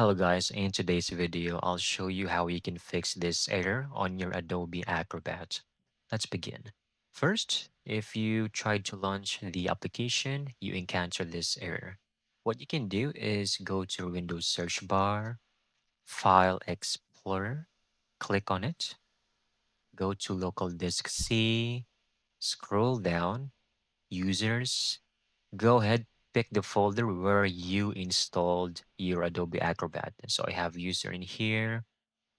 Hello guys, in today's video, I'll show you how you can fix this error on your Adobe Acrobat. Let's begin. First, if you try to launch the application, you encounter this error. What you can do is go to Windows search bar, File Explorer, click on it, go to local disk C, scroll down, Users, go ahead, pick the folder where you installed your Adobe Acrobat. So I have user in here.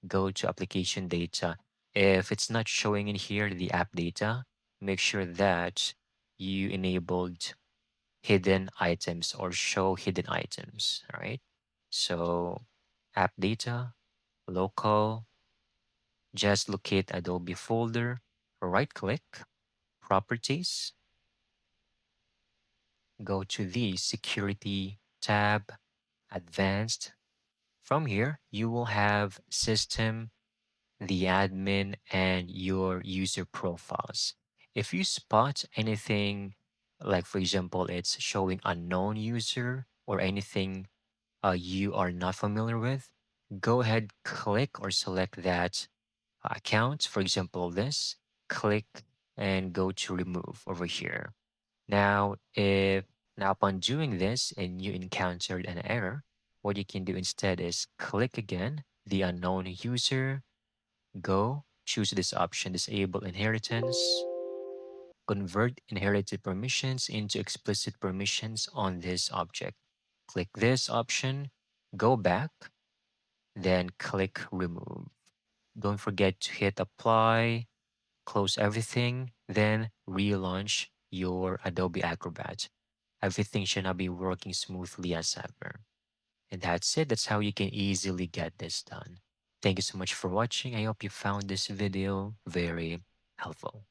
Go to application data. If it's not showing in here the app data, make sure that you enabled hidden items or show hidden items. All right. So app data, local, just locate Adobe folder, right click, properties, go to the security tab, advanced. From here, you will have system, the admin, and your user profiles. If you spot anything, like for example, it's showing unknown user or anything you are not familiar with, go ahead, click or select that account. For example, this, click and go to remove over here. Now, if now upon doing this and you encountered an error, what you can do instead is click again the unknown user, go choose this option, disable inheritance, convert inherited permissions into explicit permissions on this object. Click this option, go back, then click remove. Don't forget to hit apply, close everything, then relaunch your Adobe Acrobat. Everything should now be working smoothly as ever. And that's it. That's how you can easily get this done. Thank you so much for watching. I hope you found this video very helpful.